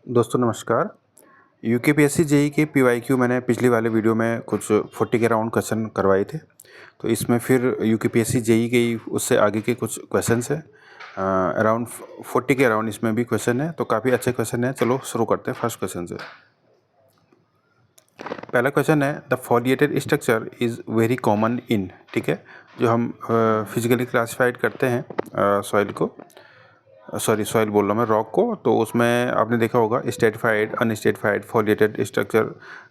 दोस्तों नमस्कार। UKPSC JEE के पीवाईक्यू मैंने पिछली वाले वीडियो में कुछ 40 के राउंड क्वेश्चन करवाए थे, तो इसमें फिर यूकेपीएससी जेईई के ही उससे आगे के कुछ क्वेश्चंस हैं। अराउंड 40 के अराउंड इसमें भी क्वेश्चन है, तो काफ़ी अच्छे क्वेश्चन हैं। चलो शुरू करते हैं फर्स्ट क्वेश्चन से। पहला क्वेश्चन है, the foliated structure is very common in, ठीक है, जो हम फिजिकली क्लासीफाइड करते हैं सॉइल को, सॉइल बोल रहा हूँ मैं, रॉक को। तो उसमें आपने देखा होगा स्ट्रेटिफाइड, अनस्ट्रेटिफाइड, फॉलिएटेड स्ट्रक्चर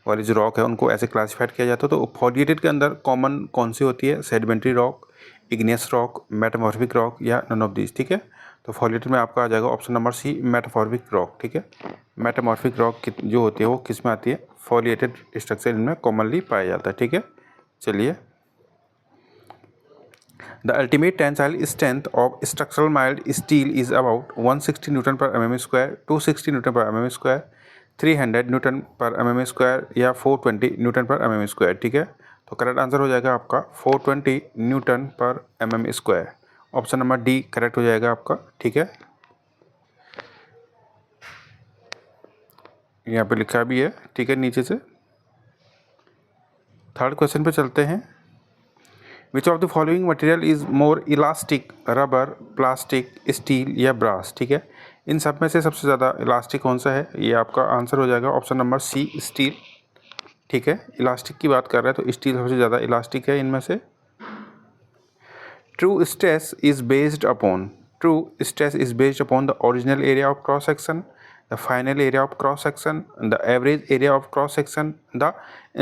वाली जो रॉक है उनको ऐसे क्लासिफाइड किया जाता है। तो फॉलिएटेड के अंदर कॉमन कौन सी होती है? Sedimentary rock, igneous rock, metamorphic rock या नन ऑफ दीज, ठीक है। तो फॉलिएटेड में आपका आ जाएगा option number C, metamorphic rock, ठीक है। मेटामॉर्फिक रॉक जो होती है वो किस में आती है? फॉलिएटेड स्ट्रक्चर इनमें कॉमनली पाया जाता है, ठीक है। चलिए, the ultimate tensile strength of structural mild steel is about 160 Newton per mm square, 260 Newton per mm square, 300 Newton per mm square या 420 Newton per mm square, ठीक है। तो करेक्ट आंसर हो जाएगा आपका 420 न्यूटन पर mm square. Option number D correct हो जाएगा आपका, ठीक है। यहाँ पे लिखा भी है, ठीक है, नीचे से। थर्ड क्वेश्चन पे चलते हैं। विच of the following material is more elastic, rubber, plastic, steel या ब्रास, ठीक है। इन सब में से सबसे ज़्यादा इलास्टिक कौन सा है? ये आपका आंसर हो जाएगा ऑप्शन नंबर सी, स्टील, ठीक है। इलास्टिक की बात कर रहे हैं तो स्टील सबसे ज़्यादा इलास्टिक है इनमें से। True stress is based upon, true stress is based upon the original area of cross section, the final area of cross section, the average area of cross section, the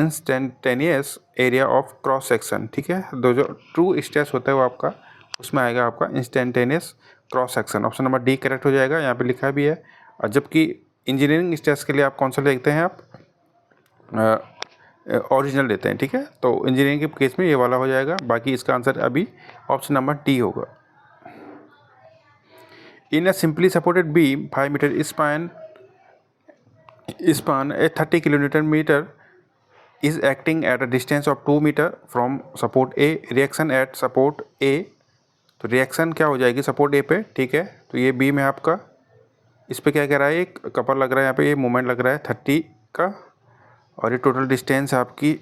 instantaneous area of cross section, ठीक है। दो जो true stress होता है वो आपका उसमें आएगा आपका instantaneous cross section. Option number D correct हो जाएगा, यहाँ पे लिखा भी है। और जबकि इंजीनियरिंग स्ट्रेस के लिए आप कौन सा देखते हैं? आप ओरिजिनल लेते हैं, ठीक है। तो इंजीनियरिंग के केस में ये वाला हो जाएगा, बाकी इसका आंसर अभी ऑप्शन नंबर डी होगा। In a simply supported beam, 5 meter span a 30 kN is acting at a distance of 2 meter from support A. Reaction at support A, तो रिएक्शन क्या हो जाएगी सपोर्ट ए पे, ठीक है। तो ये बीम है आपका, इस पे क्या कह रहा है? एक कपल लग रहा है, यहाँ पे ये मोमेंट लग रहा है 30 का, और ये टोटल डिस्टेंस आपकी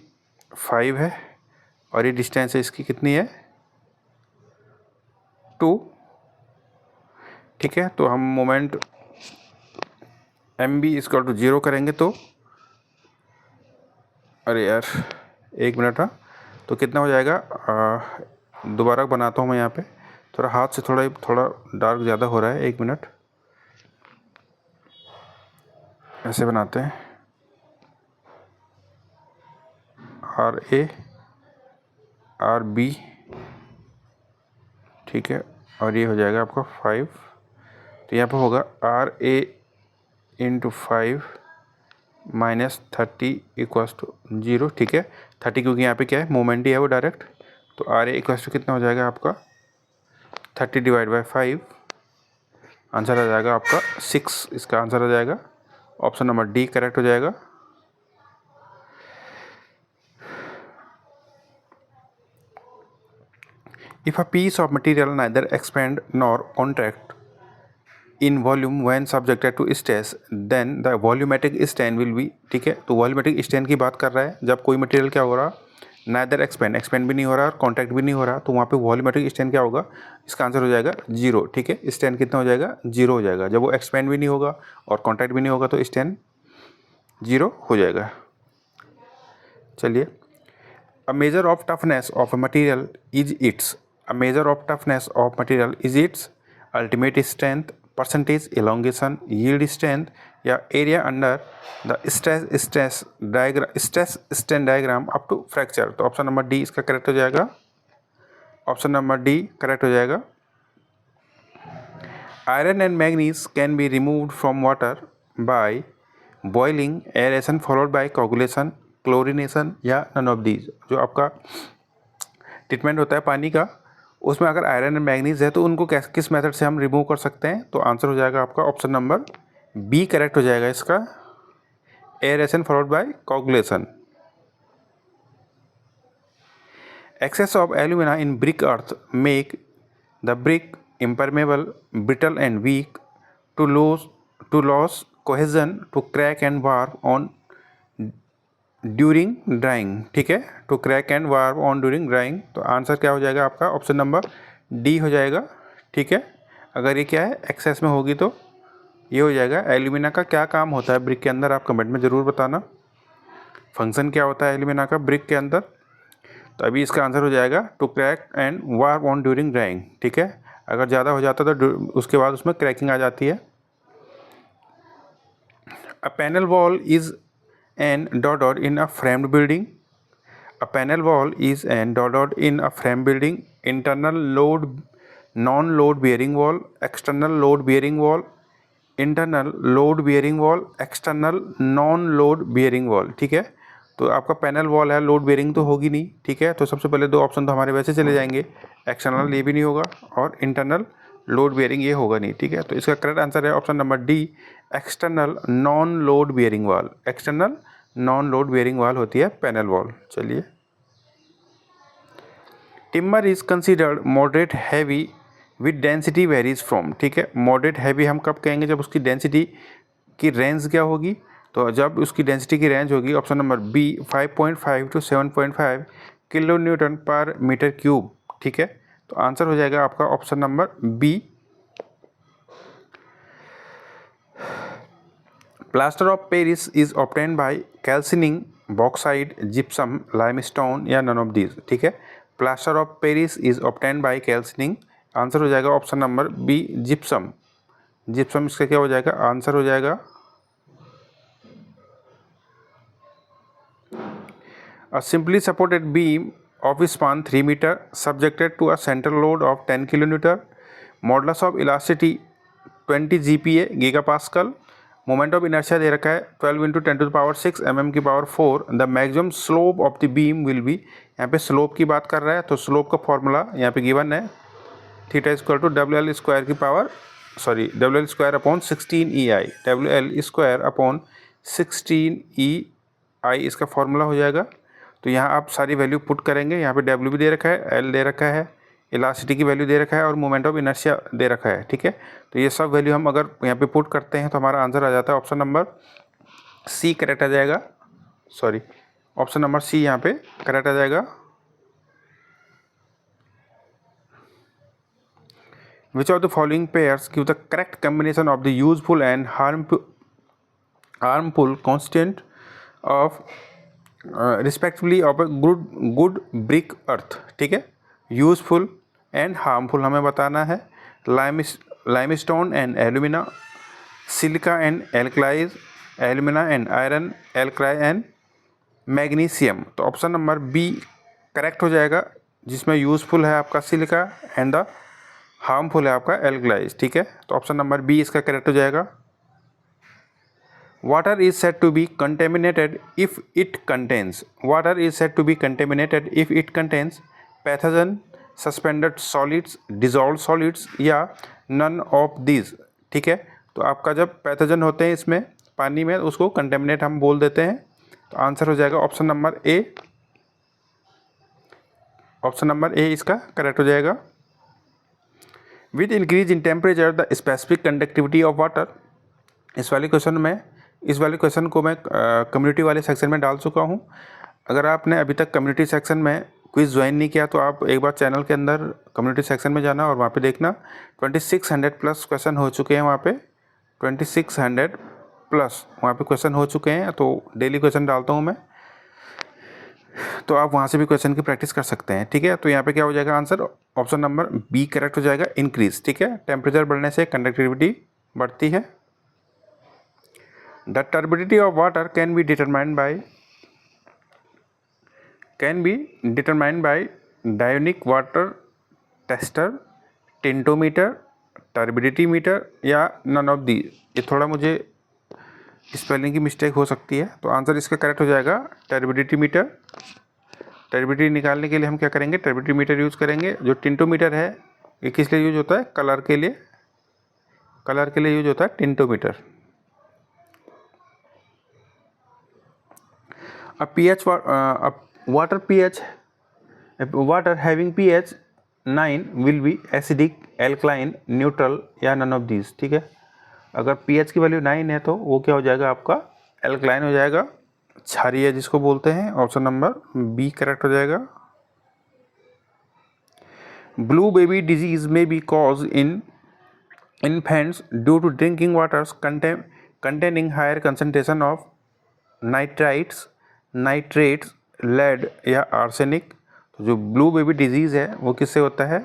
5 है, और ये डिस्टेंस है इसकी कितनी है? 2, ठीक है। तो हम moment M B equal to 0 करेंगे तो, अरे यार 1 मिनट, हाँ, तो कितना हो जाएगा? दोबारा बनाता हूँ मैं, यहाँ पे थोड़ा हाथ से थोड़ा डार्क ज़्यादा हो रहा है। 1 मिनट, ऐसे बनाते हैं, आर ए आर बी, ठीक है। और ये हो जाएगा आपका 5, तो यहाँ पे होगा R A into 5 minus 30 equals to 0, ठीक है। 30 क्योंकि यहाँ पे क्या है? मोमेंट ही है वो डायरेक्ट, तो आर ए इक्वल्स टू कितना हो जाएगा आपका? 30 डिवाइड बाई 5, आंसर आ जाएगा आपका 6, इसका आंसर आ जाएगा ऑप्शन नंबर डी करेक्ट हो जाएगा। If a piece of material neither expand nor contract in volume when subjected to stress, then the volumetric strain will be, ठीक है। तो वॉल्यूमेट्रिक स्ट्रेन की बात कर रहा है, जब कोई मटेरियल क्या हो रहा, नाइदर एक्सपेंड भी नहीं हो रहा और कॉन्ट्रैक्ट भी नहीं हो रहा, तो वहाँ पे वॉल्यूमेट्रिक स्ट्रेन क्या होगा? इसका आंसर हो जाएगा 0, ठीक है। स्ट्रेन कितना हो जाएगा? 0 हो जाएगा। जब वो एक्सपेंड भी नहीं होगा और कॉन्ट्रैक्ट भी नहीं होगा तो स्ट्रेन 0 हो जाएगा। चलिए, a measure of toughness of a material is it's, a measure of toughness of material is its ultimate strength, percentage elongation, yield strength या area under the stress strain diagram up to fracture। तो option number D इसका correct हो जाएगा, option number D correct हो जाएगा। Iron and manganese can be removed from water by boiling, aeration followed by coagulation, chlorination या none of these. जो आपका treatment होता है पानी का, उसमें अगर आयरन एंड मैग्नीज है तो उनको किस मेथड से हम रिमूव कर सकते हैं? तो आंसर हो जाएगा आपका ऑप्शन नंबर बी करेक्ट हो जाएगा इसका, aeration followed by coagulation. Excess of alumina in brick earth make the brick impermeable, brittle and weak to loss cohesion to crack and warp on during drying, ठीक है, to crack and warp on during drying. तो answer क्या हो जाएगा आपका? Option number D हो जाएगा, ठीक है। अगर ये क्या है एक्सेस में होगी तो ये हो जाएगा। एल्यूमिना का क्या काम होता है ब्रिक के अंदर, आप कमेंट में ज़रूर बताना। फंक्शन क्या होता है एल्यूमिना का ब्रिक के अंदर? तो अभी इसका आंसर हो जाएगा to crack and warp on during drying, ठीक है। अगर ज़्यादा हो जाता तो उसके बाद उसमें क्रैकिंग आ जाती है। A panel wall is an dot in a framed building. A panel wall is an dot in a frame building. Internal load non load bearing wall, external load bearing wall, internal load bearing wall, external non load bearing wall, ठीक है। तो आपका panel wall है, load bearing तो होगी नहीं, ठीक है। तो सबसे पहले दो ऑप्शन तो हमारे वैसे चले जाएंगे, एक्सटर्नल ये भी नहीं होगा और इंटरनल लोड बियरिंग ये होगा नहीं, ठीक है। तो इसका करेक्ट आंसर है option number D, external non load bearing wall. External non load bearing wall होती है पैनल वॉल। चलिए, timber is considered moderate heavy with density varies from, ठीक है। मॉडरेट हैवी हम कब कहेंगे? जब उसकी डेंसिटी की रेंज क्या होगी? तो जब उसकी डेंसिटी की रेंज होगी option number B 5.5 to 7.5 kilo newton per metre cube, ठीक है। तो आंसर हो जाएगा आपका option number B. Plaster of Paris is obtain by calcining bauxite, gypsum, limestone या नन ऑफ दीज, ठीक है। Plaster of Paris is obtain by calcining, answer हो जाएगा option number B, gypsum. Gypsum इसका क्या हो जाएगा? आंसर हो जाएगा a simply supported beam of span 3 meter subjected to a central load of 10 kilonewton, modulus of elasticity 20 GPa gigapascal, moment of inertia दे रखा है 12 into 10 to the power 6 mm की power 4, the maximum slope of the beam will be, यहाँ पे slope की बात कर रहा है तो स्लोप का फॉर्मूला यहाँ पे गिवन है, theta equal to WL square की power WL square upon 16 EI, WL square upon 16 EI इसका फॉर्मूला हो जाएगा। तो यहाँ आप सारी वैल्यू पुट करेंगे, यहाँ पे डब्ल्यू भी दे रखा है, एल दे रखा है, इलास्टिसिटी की वैल्यू दे रखा है और मोमेंट ऑफ इनर्शिया दे रखा है, ठीक है। तो ये सब वैल्यू हम अगर यहाँ पे पुट करते हैं तो हमारा आंसर आ जाता है ऑप्शन नंबर सी करेक्ट आ जाएगा। ऑप्शन नंबर सी यहाँ पे करेक्ट आ जाएगा। Which of the following pairs give the correct combination of the useful and harmful constant of respectively of good brick earth, ठीक है। यूजफुल एंड हार्मफुल हमें बताना है। Limestone and alumina, silica and alkalies, alumina and iron, alkali and magnesium. तो option number B correct हो जाएगा, जिसमें useful है आपका सिलिका एंड द हार्मफुल है आपका एल्कलाइज, ठीक है। तो ऑप्शन नंबर बी इसका करेक्ट हो जाएगा। Water is said to be contaminated if it contains, water is said to be contaminated if it contains pathogen, suspended solids, dissolved solids या none of these, ठीक है। तो आपका जब पैथोजन होते हैं इसमें पानी में उसको कंटेमिनेट हम बोल देते हैं। तो आंसर हो जाएगा ऑप्शन नंबर ए, ऑप्शन नंबर ए इसका करेक्ट हो जाएगा। With increase in temperature the specific conductivity of water, इस वाले क्वेश्चन को मैं कम्युनिटी वाले सेक्शन में डाल चुका हूँ। अगर आपने अभी तक कम्युनिटी सेक्शन में क्विज़ ज्वाइन नहीं किया तो आप एक बार चैनल के अंदर कम्युनिटी सेक्शन में जाना और वहाँ पे देखना 2600 प्लस क्वेश्चन हो चुके हैं वहाँ पे, 2600 प्लस वहाँ पे क्वेश्चन हो चुके हैं। तो डेली क्वेश्चन डालता हूँ मैं, तो आप वहाँ से भी क्वेश्चन की प्रैक्टिस कर सकते हैं, ठीक है। तो यहाँ पे क्या हो जाएगा answer? Option number B correct हो जाएगा, इंक्रीज, ठीक है। टेम्परेचर बढ़ने से कंडक्टिविटी बढ़ती है। The turbidity of water can be determined by Ionic water tester, tintometer, turbidity meter या none of these। ये थोड़ा मुझे स्पेलिंग की मिस्टेक हो सकती है, तो आंसर इसका करेक्ट हो जाएगा टर्बिडिटी मीटर। टर्बिडिटी निकालने के लिए हम क्या करेंगे? टर्बिडिटी मीटर यूज़ करेंगे। जो टिंटोमीटर है ये किस लिए यूज होता है? कलर के लिए यूज होता है टिंटोमीटर। Water having pH 9 will be acidic, alkaline, neutral या none of these, ठीक है। अगर pH की वैल्यू 9 है तो वो क्या हो जाएगा आपका एल्कलाइन हो जाएगा, क्षारीय जिसको बोलते हैं। ऑप्शन नंबर बी करेक्ट हो जाएगा। ब्लू बेबी डिजीज में बी कॉज इन infants due to drinking waters containing higher concentration of nitrates, lead या आर्सेनिक। तो जो ब्लू बेबी डिजीज़ है वो किससे होता है?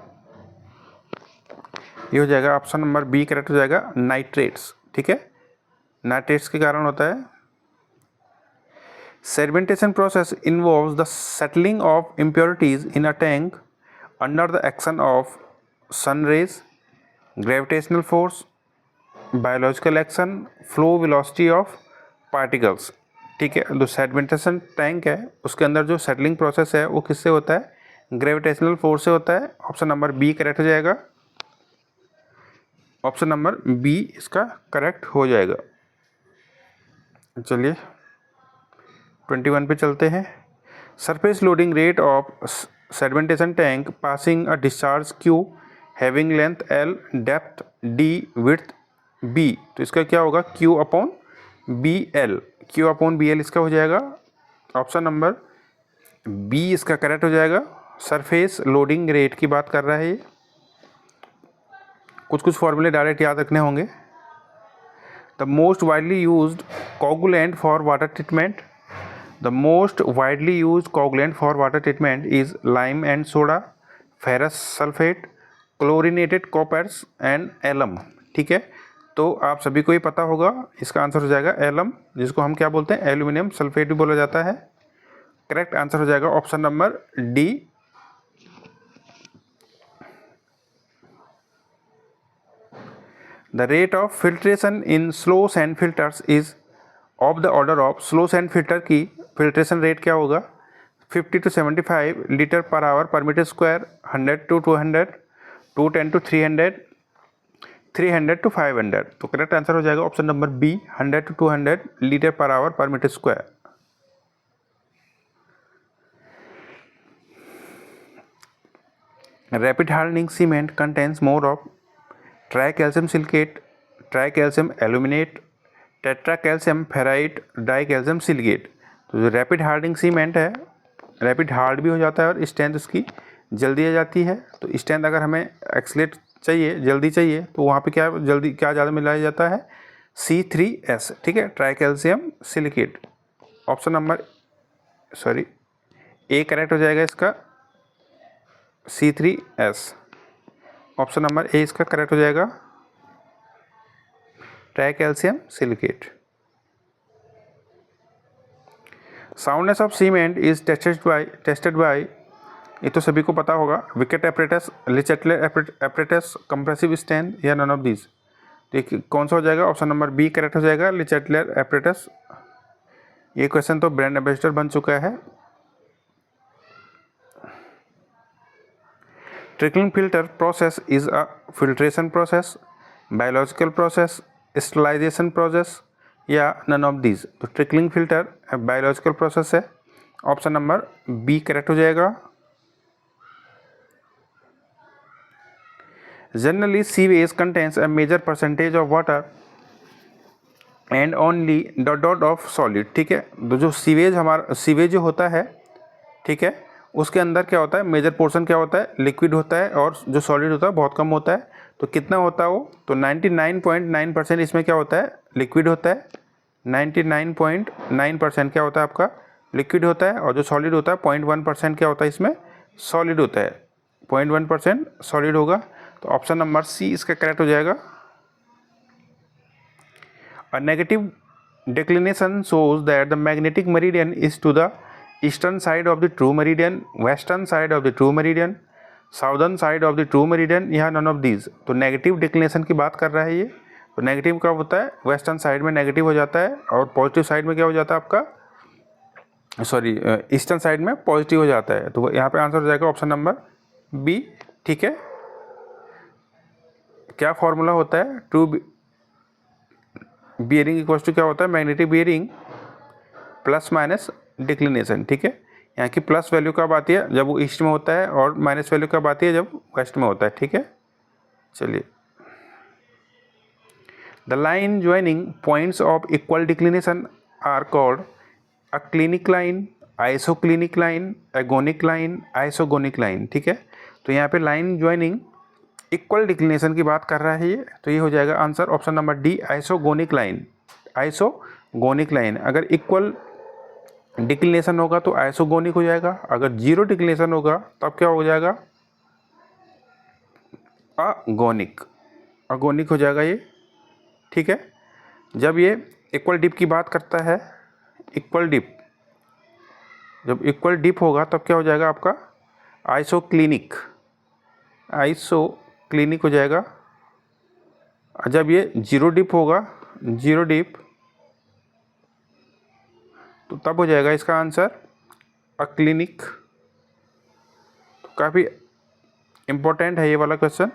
ये हो जाएगा ऑप्शन नंबर बी करेक्ट हो जाएगा, नाइट्रेट्स। ठीक है, नाइट्रेट्स के कारण होता है। Sedimentation process involves the settling of impurities in a tank under the action of sun rays, gravitational force, biological action, flow velocity of particles. ठीक है, जो सेडिमेंटेशन टैंक है उसके अंदर जो सेटलिंग प्रोसेस है वो किससे होता है? ग्रेविटेशनल फोर्स से होता है। ऑप्शन नंबर बी करेक्ट हो जाएगा। ऑप्शन नंबर बी इसका करेक्ट हो जाएगा। चलिए 21 पे चलते हैं। Surface loading rate of sedimentation tank passing a discharge Q having length L, depth D, width B. तो इसका क्या होगा? Q upon B L, Q upon B L इसका हो जाएगा। ऑप्शन नंबर बी इसका करेक्ट हो जाएगा। सरफेस लोडिंग रेट की बात कर रहा है ये। कुछ फॉर्मूले डायरेक्ट याद रखने होंगे। The most widely used coagulant for water treatment, the most widely used coagulant for water treatment is lime and soda, ferrous sulphate, chlorinated copperas and alum. ठीक है, तो आप सभी को ये पता होगा, इसका आंसर हो जाएगा एलम, जिसको हम क्या बोलते हैं? एल्यूमिनियम सल्फेट भी बोला जाता है। करेक्ट आंसर हो जाएगा option number D. The rate of filtration in slow sand filters is of the order of, slow sand filter की फिल्ट्रेशन रेट क्या होगा? 50 to 75 litre per hour per metre square, 100 to 200, 210 to 300, 300 to 500। तो correct answer हो जाएगा option number B, 100 to 200 litre per hour per metre square. Rapid hardening cement contains more of tricalcium silicate, tricalcium aluminate, tetra calcium ferrite, di calcium silicate. तो जो rapid hardening cement है, rapid hard भी हो जाता है और strength उसकी जल्दी आ जाती है। तो स्ट्रेंथ अगर हमें एक्सलेट चाहिए, जल्दी चाहिए, तो वहाँ पे क्या जल्दी क्या ज़्यादा मिलाया जाता है? C3S। ठीक है, tricalcium silicate. Option number A correct हो जाएगा इसका, C3S। ऑप्शन नंबर ए इसका करेक्ट हो जाएगा, tricalcium silicate. Soundness of cement is tested by, ये तो सभी को पता होगा, Vicat apparatus, Le Chatelier apparatus, compressive stand या नन ऑफ दीज। देखिए कौन सा हो जाएगा? ऑप्शन नंबर बी करेक्ट हो जाएगा, लिचेटलर एपरेटस। ये क्वेश्चन तो ब्रांड एम्बेसडर बन चुका है। Trickling filter process is a filtration process, biological process, sterilization process या नन ऑफ दीज। तो ट्रिकलिंग फिल्टर बायोलॉजिकल प्रोसेस है। ऑप्शन नंबर बी करेक्ट हो जाएगा। Generally sewage contains a major percentage of water and only dot of solid. ठीक है, तो जो sewage जो होता है, ठीक है, उसके अंदर क्या होता है? मेजर पोर्शन क्या होता है? लिक्विड होता है, और जो सॉलिड होता है बहुत कम होता है। तो कितना होता है वो? तो 99.9% इसमें क्या होता है? लिक्विड होता है। 99.9% क्या होता है आपका? लिक्विड होता है। और जो सॉलिड होता है 0.1% क्या होता है इसमें? सॉलिड होता है। 0.1% सॉलिड होगा। तो ऑप्शन नंबर सी इसका करेक्ट हो जाएगा। A negative declination shows that the magnetic meridian is to the eastern side of the true meridian, western side of the true meridian, southern side of the true meridian या none of these. तो negative declination की बात कर रहा है ये। तो negative कब होता है? वेस्टर्न साइड में नेगेटिव हो जाता है, और पॉजिटिव साइड में क्या हो जाता है आपका? ईस्टर्न साइड में पॉजिटिव हो जाता है। तो यहाँ पे आंसर हो जाएगा ऑप्शन नंबर बी। ठीक है, क्या फॉर्मूला होता है? ट्रू बियरिंग इक्वल टू क्या होता है? Magnetic bearing plus minus declination. ठीक है, यहाँ की प्लस वैल्यू कब आती है? जब वो ईस्ट में होता है, और माइनस वैल्यू कब आती है? जब वेस्ट में होता है। ठीक है, चलिए the line joining points of equal declination are called aclinic line, isoclinic line, agonic line, isogonic line. ठीक है, तो यहाँ पे लाइन ज्वाइनिंग इक्वल डिक्लिनेशन की बात कर रहा है ये, तो ये हो जाएगा answer option number D, isogonic line. Isogonic line, अगर इक्वल डिक्लिनेशन होगा तो आइसोगोनिक हो जाएगा, अगर जीरो डिक्लिनेशन होगा तब क्या हो जाएगा, अगोनिक, अगोनिक हो जाएगा ये। ठीक है, जब ये इक्वल डिप की बात करता है, इक्वल डिप, जब इक्वल डिप होगा तब क्या हो जाएगा आपका, आइसोक्लिनिक, आइसोक्लिनिक हो जाएगा। जब ये जीरो डिप होगा, जीरो डिप, तो तब हो जाएगा इसका आंसर अक्लिनिक। तो काफ़ी इम्पोर्टेंट है ये वाला क्वेश्चन,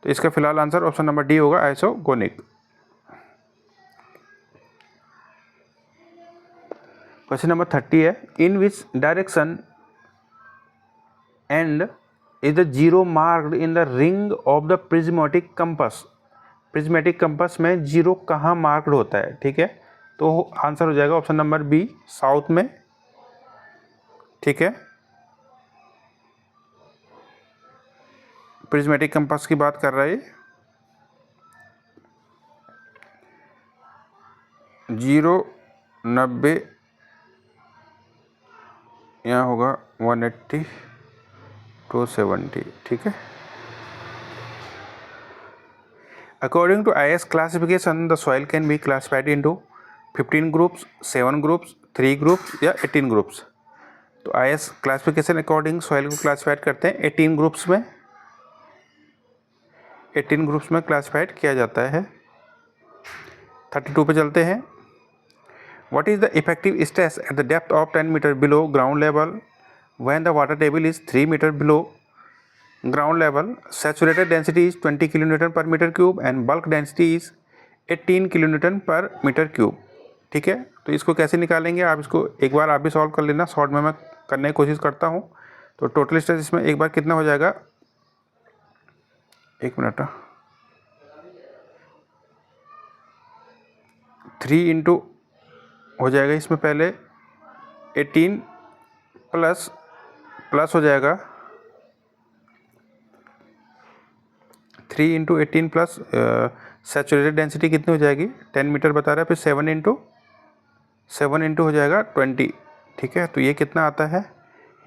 तो इसका फिलहाल आंसर ऑप्शन नंबर डी होगा, आइसोगोनिक। क्वेश्चन नंबर 30 है, in which direction end is the zero marked in the ring of the prismatic compass. Prismatic compass में जीरो कहाँ मार्क्ड होता है। ठीक है, तो आंसर हो जाएगा ऑप्शन नंबर बी, साउथ में। ठीक है, प्रिज्मेटिक कंपास की बात कर रहा है, 0, 90, यहाँ होगा 180 to 70। ठीक है, according to IS classification the soil can be classified into 15 groups, 7 groups, 3 groups या 18 ग्रुप्स। तो IS क्लासिफिकेशन अकॉर्डिंग सॉइल को क्लासिफाइड करते हैं 18 ग्रुप्स में, 18 ग्रुप्स में क्लासिफाइड किया जाता है। 32 पे चलते हैं, what is the effective stress at the depth of 10 metre below ground level when the water table is 3 metre below ground level, saturated density is 20 kilonewton per metre cube and bulk density is 18 kilonewton per metre cube. ठीक है, तो इसको कैसे निकालेंगे, आप इसको एक बार आप भी सॉल्व कर लेना, शॉर्ट में मैं करने की कोशिश करता हूँ। तो टोटल स्ट्रेस इसमें एक बार कितना हो जाएगा, एक मिनट, 3 इंटू हो जाएगा इसमें पहले 18 प्लस हो जाएगा 3 इंटू 18 प्लस सैचुरेटेड डेंसिटी कितनी हो जाएगी, 10 मीटर बता रहा है, फिर 7 इंटू हो जाएगा 20। ठीक है, तो ये कितना आता है,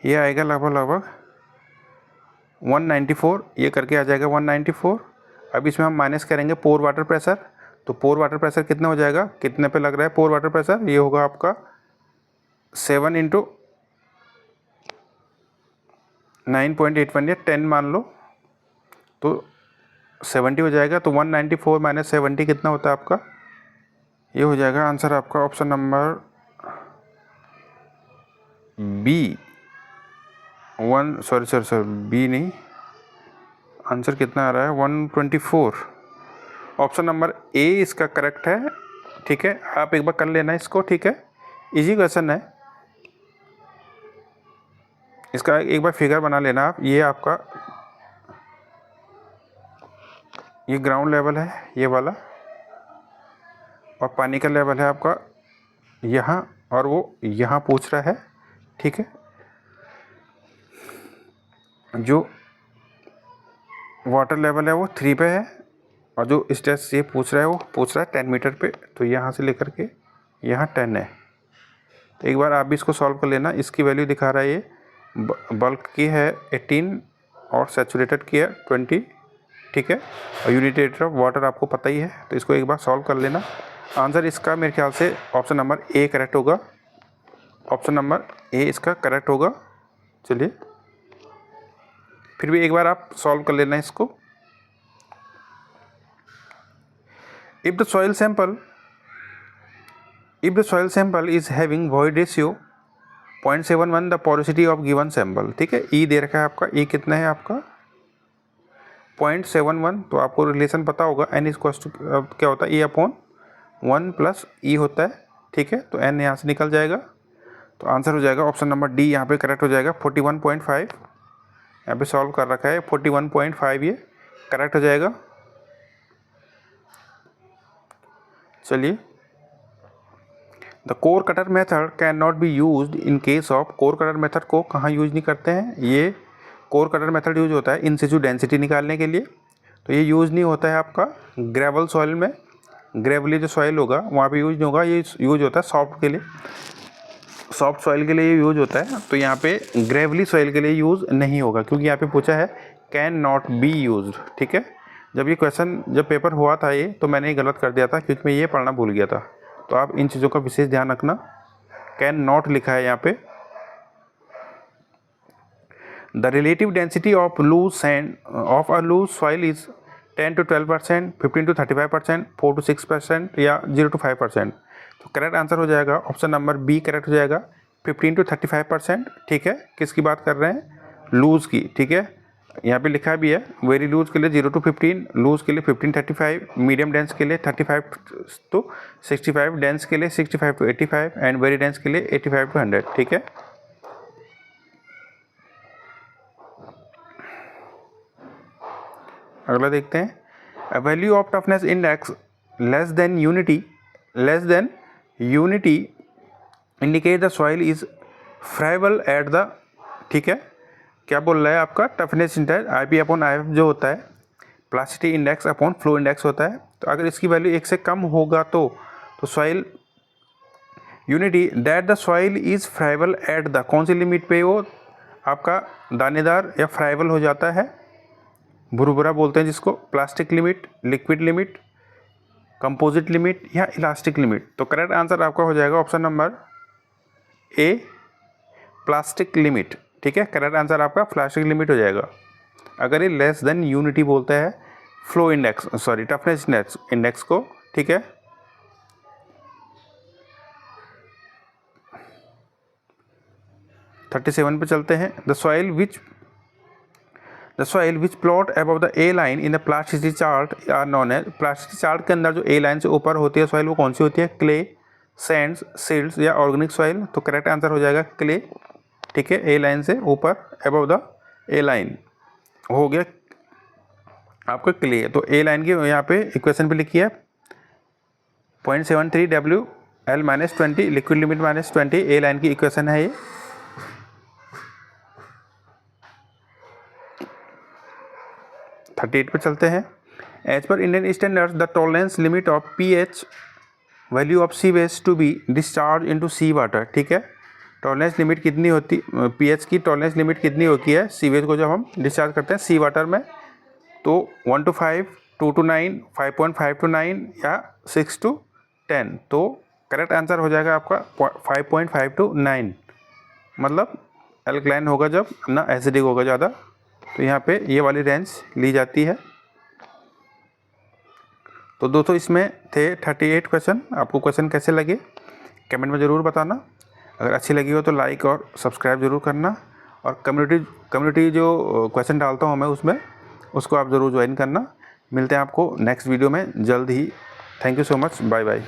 ये आएगा लगभग 194, ये करके आ जाएगा 194। अब इसमें हम माइनस करेंगे पोर वाटर प्रेशर, तो पोर वाटर प्रेशर कितना हो जाएगा, कितने पे लग रहा है पोर वाटर प्रेशर, ये होगा आपका 7 इंटू 9.81 या 10 मान लो, तो 70 हो जाएगा। तो 194 माइनस 70 कितना होता है आपका, ये हो जाएगा आंसर आपका option number B, sorry B नहीं, आंसर कितना आ रहा है 124, ऑप्शन नंबर ए इसका करेक्ट है। ठीक है, आप एक बार कर लेना इसको। ठीक है, इजी क्वेश्चन है, इसका एक बार फिगर बना लेना आप। ये आपका ये ग्राउंड लेवल है ये वाला, और पानी का लेवल है आपका यहाँ, और वो यहाँ पूछ रहा है। ठीक है, जो वाटर लेवल है वो 3 पे है, और जो स्ट्रेस ये पूछ रहा है वो पूछ रहा है 10 मीटर पे, तो यहाँ से लेकर के यहाँ 10 है। तो एक बार आप भी इसको सॉल्व कर लेना। इसकी वैल्यू दिखा रहा है ये, बल्क की है 18 और सैचुरेटेड की है 20। ठीक है, और यूनिट ऑफ वाटर आपको पता ही है, तो इसको एक बार सॉल्व कर लेना। आंसर इसका मेरे ख्याल से ऑप्शन नंबर ए करेक्ट होगा, ऑप्शन नंबर ए इसका करेक्ट होगा। चलिए फिर भी एक बार आप सॉल्व कर लेना इसको। If the soil sample is having void ratio 0.71 the porosity of given sample. ठीक है, ई दे रखा है आपका, ई कितना है आपका 0.71, तो आपको रिलेशन पता होगा, एन इक्वल्स टू क्या होता है, ई अपॉन 1 प्लस ई होता है। ठीक है, तो एन यहाँ से निकल जाएगा, तो आंसर हो जाएगा ऑप्शन नंबर डी यहाँ पे करेक्ट हो जाएगा 41.5। यहाँ पे सॉल्व कर रखा है 41.5, ये करेक्ट हो जाएगा। चलिए, the core cutter method can not be use in case of, core cutter method को कहाँ यूज नहीं करते हैं, ये कोर कटर मेथड यूज होता है इन सिचु डेंसिटी निकालने के लिए। तो ये यूज़ नहीं होता है आपका ग्रेवल सॉइल में, ग्रेवली जो सॉइल होगा वहाँ पे यूज नहीं होगा, ये यूज होता है सॉफ्ट के लिए, सॉफ्ट सॉइल के लिए ये यूज होता है। तो यहाँ पे ग्रेवली सॉइल के लिए यूज़ नहीं होगा, क्योंकि यहाँ पे पूछा है कैन नॉट बी यूज्ड। ठीक है, जब ये क्वेश्चन जब पेपर हुआ था ये, तो मैंने ये गलत कर दिया था क्योंकि मैं ये पढ़ना भूल गया था। तो आप इन चीज़ों का विशेष ध्यान रखना, कैन नॉट लिखा है यहाँ पे। The relative density of loose sand of a loose soil is 10 to 12%, 15 to 35%, 4 to 6% या 0 to 5%। तो करेक्ट आंसर हो जाएगा ऑप्शन नंबर बी करेक्ट हो जाएगा, 15 to 35%। ठीक है, किसकी बात कर रहे हैं, लूज़ की। ठीक है, यहाँ पे लिखा भी है वेरी लूज के लिए 0 to 15, लूज़ के लिए 15-35, मीडियम डेंस के लिए 35 to 65, डेंस के लिए 65 to 85 एंड वेरी डेंस के लिए 85 to 100। ठीक है, अगला देखते हैं, value of toughness index less than unity indicate the soil is friable at the. ठीक है, क्या बोल रहा है आपका टफनेस इंडेक्स IP/IF जो होता है plasticity index upon flow index होता है। तो अगर इसकी वैल्यू 1 से कम होगा तो soil unity that the soil is friable at the, कौन सी लिमिट पे वो आपका दानेदार या फ्राइबल हो जाता है, भुरभुरा बोलते हैं जिसको, plastic limit, liquid limit, composite limit या इलास्टिक लिमिट। तो करेक्ट आंसर आपका हो जाएगा option number A plastic limit. ठीक है, करेक्ट आंसर आपका प्लास्टिक लिमिट हो जाएगा अगर ये लेस देन यूनिटी बोलता है flow index, sorry toughness index को। ठीक है, थर्टी 37 पे चलते हैं। The soil which plot above the A line in the plasticity chart are known as, plasticity chart के अंदर जो ए लाइन से ऊपर होती है सॉइल वो कौन सी होती है, क्ले, सैंड्स, सिल्ट्स या ऑर्गेनिक सॉइल। तो करेक्ट आंसर हो जाएगा क्ले। ठीक है, ए लाइन से ऊपर अबव द ए लाइन हो गया आपका क्ले। तो ए लाइन की यहाँ पे इक्वेशन पे लिखी है 0.73 WL-20, liquid limit -20, A line की इक्वेशन है ये। थर्टी 38 पे चलते हैं। As per Indian standards the tolerance limit of pH value of sewage to be discharge into sea water. ठीक है, टॉलरेंस लिमिट कितनी होती, pH की टॉलरेंस लिमिट कितनी होती है सीवेज को जब हम डिस्चार्ज करते हैं सी वाटर में, तो 1 to 5, 2 to 9, 5.5 to 9 या 6 to 10। तो करेक्ट आंसर हो जाएगा आपका 5.5 to 9, मतलब एल्कलाइन होगा जब ना एसिडिक होगा ज़्यादा। तो यहाँ पे ये वाली रेंज ली जाती है। तो दोस्तों इसमें थे 38 क्वेश्चन। आपको क्वेश्चन कैसे लगे कमेंट में ज़रूर बताना। अगर अच्छी लगी हो तो लाइक और सब्सक्राइब ज़रूर करना, और कम्युनिटी जो क्वेश्चन डालता हूँ मैं उसमें उसको आप ज़रूर ज्वाइन करना। मिलते हैं आपको नेक्स्ट वीडियो में जल्द ही। Thank you so much, bye bye.